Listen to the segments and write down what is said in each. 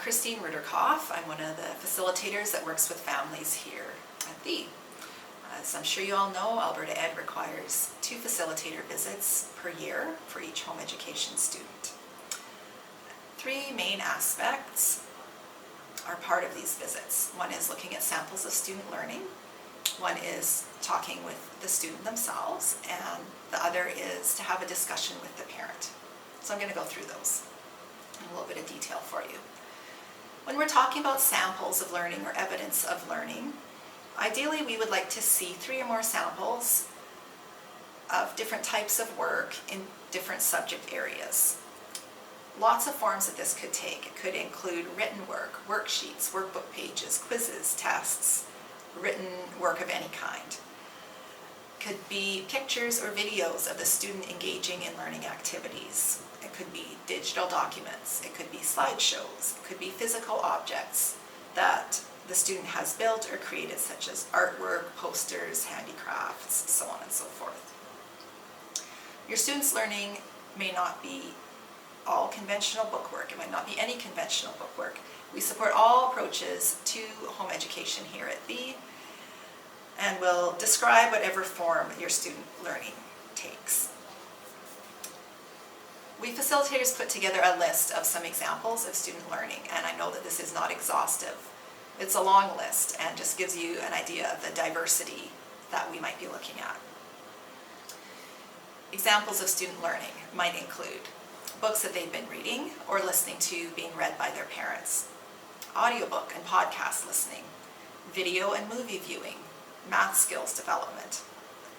Christine Ruderkoff. I'm one of the facilitators that works with families here at the. As I'm sure you all know, Alberta Ed requires 2 facilitator visits per year for each home education student. 3 main aspects are part of these visits. One is looking at samples of student learning. One is talking with the student themselves, and the other is to have a discussion with the parent. So I'm going to go through those in a little bit of detail for you. When we're talking about samples of learning or evidence of learning, ideally we would like to see 3 or more samples of different types of work in different subject areas. Lots of forms that this could take. It could include written work, worksheets, workbook pages, quizzes, tests, written work of any kind. Could be pictures or videos of the student engaging in learning activities. It could be digital documents. It could be slideshows. It could be physical objects that the student has built or created, such as artwork, posters, handicrafts, so on and so forth. Your students' learning may not be all conventional bookwork. It might not be any conventional bookwork. We support all approaches to home education here at the, and will describe whatever form your student learning takes. We facilitators put together a list of some examples of student learning, and I know that this is not exhaustive. It's a long list and just gives you an idea of the diversity that we might be looking at. Examples of student learning might include books that they've been reading or listening to being read by their parents, audiobook and podcast listening, video and movie viewing, math skills development,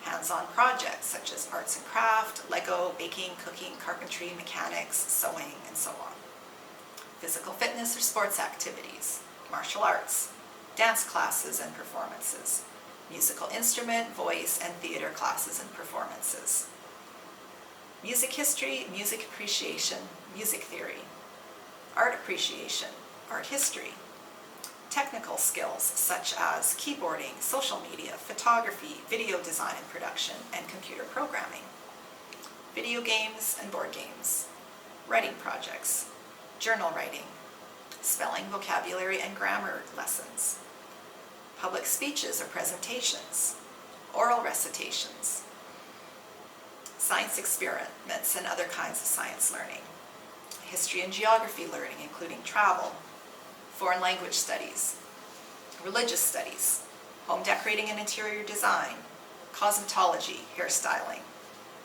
hands-on projects such as arts and craft, Lego, baking, cooking, carpentry, mechanics, sewing, and so on, physical fitness or sports activities, martial arts, dance classes and performances, musical instrument, voice, and theater classes and performances, music history, music appreciation, music theory, art appreciation, art history, technical skills such as keyboarding, social media, photography, video design and production, and computer programming, video games and board games, writing projects, journal writing, spelling, vocabulary, and grammar lessons, public speeches or presentations, oral recitations, science experiments and other kinds of science learning, history and geography learning, including travel, foreign language studies, religious studies, home decorating and interior design, cosmetology, hairstyling,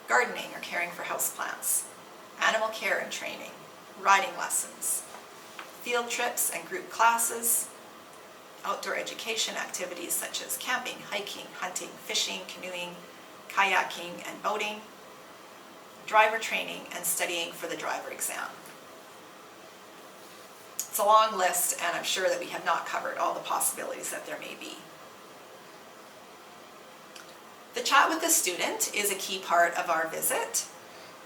gardening or caring for houseplants, animal care and training, riding lessons, field trips and group classes, outdoor education activities such as camping, hiking, hunting, fishing, canoeing, kayaking, and boating, driver training, and studying for the driver exam. It's a long list, and I'm sure that we have not covered all the possibilities that there may be. The chat with the student is a key part of our visit.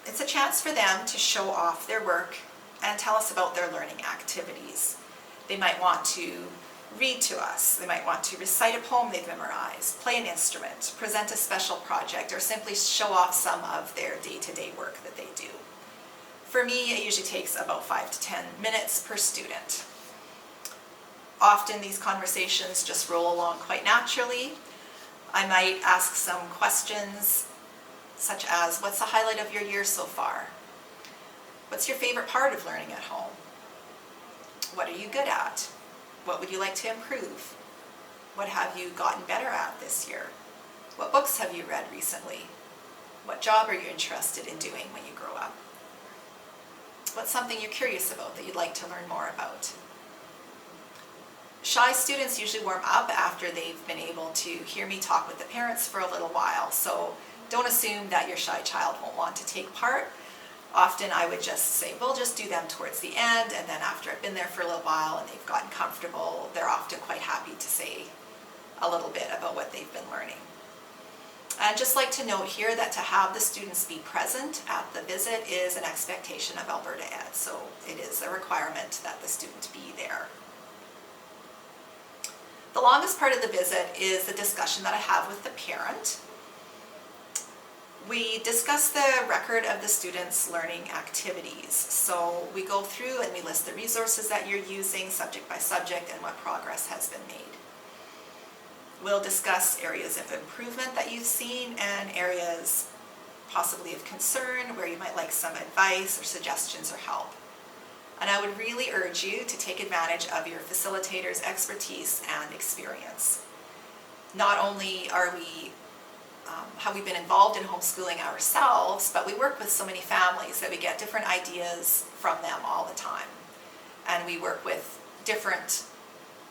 It's a chance for them to show off their work and tell us about their learning activities. They might want to read to us, they might want to recite a poem they've memorized, play an instrument, present a special project, or simply show off some of their day-to-day work that they do. For me, it usually takes about 5 to 10 minutes per student. Often these conversations just roll along quite naturally. I might ask some questions such as, what's the highlight of your year so far? What's your favorite part of learning at home? What are you good at? What would you like to improve? What have you gotten better at this year? What books have you read recently? What job are you interested in doing when you grow up? What's something you're curious about that you'd like to learn more about? Shy students usually warm up after they've been able to hear me talk with the parents for a little while, so don't assume that your shy child won't want to take part. Often I would just say, we'll just do them towards the end, and then after I've been there for a little while and they've gotten comfortable, they're often quite happy to say a little bit about what they've been learning. I'd just like to note here that to have the students be present at the visit is an expectation of Alberta Ed, so it is a requirement that the student be there. The longest part of the visit is the discussion that I have with the parent. We discuss the record of the students' learning activities. So we go through and we list the resources that you're using, subject by subject, and what progress has been made. We'll discuss areas of improvement that you've seen and areas possibly of concern where you might like some advice or suggestions or help. And I would really urge you to take advantage of your facilitator's expertise and experience. Not only have we been involved in homeschooling ourselves, but we work with so many families that we get different ideas from them all the time. And we work with different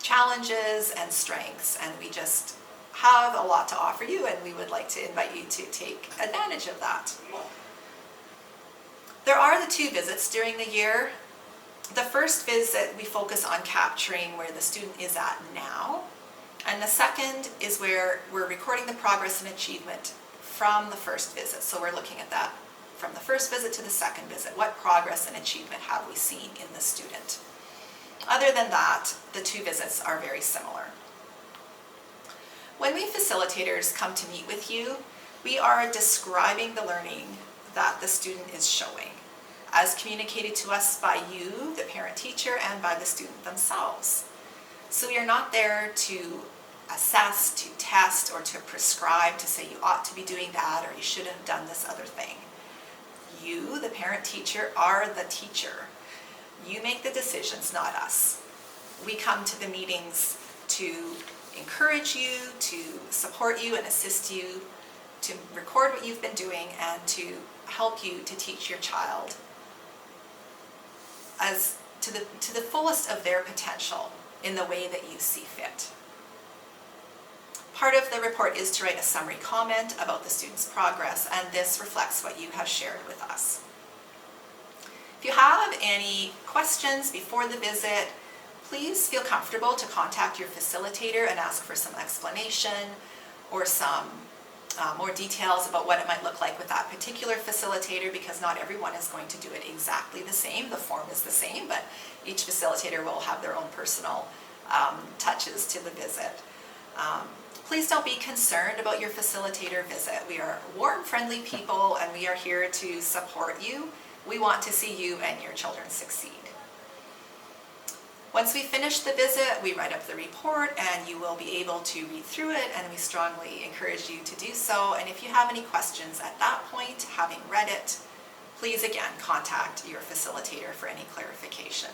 challenges and strengths, and we just have a lot to offer you, and we would like to invite you to take advantage of that. There are the 2 visits during the year. The first visit, we focus on capturing where the student is at now, and the second is where we're recording the progress and achievement from the first visit. So we're looking at that from the first visit to the second visit. What progress and achievement have we seen in the student? Other than that, the 2 visits are very similar. When we facilitators come to meet with you, we are describing the learning that the student is showing, as communicated to us by you, the parent-teacher, and by the student themselves. So we are not there to assess, to test, or to prescribe, to say you ought to be doing that or you shouldn't have done this other thing. You, the parent-teacher, are the teacher. You make the decisions, not us. We come to the meetings to encourage you, to support you and assist you, to record what you've been doing, and to help you to teach your child as to the fullest of their potential in the way that you see fit. Part of the report is to write a summary comment about the student's progress, and this reflects what you have shared with us. If you have any questions before the visit, please feel comfortable to contact your facilitator and ask for some explanation or some more details about what it might look like with that particular facilitator, because not everyone is going to do it exactly the same. The form is the same, but each facilitator will have their own personal touches to the visit. Please don't be concerned about your facilitator visit. We are warm, friendly people, and we are here to support you. We want to see you and your children succeed. Once we finish the visit, we write up the report, and you will be able to read through it, and we strongly encourage you to do so. And if you have any questions at that point, having read it, please again contact your facilitator for any clarification.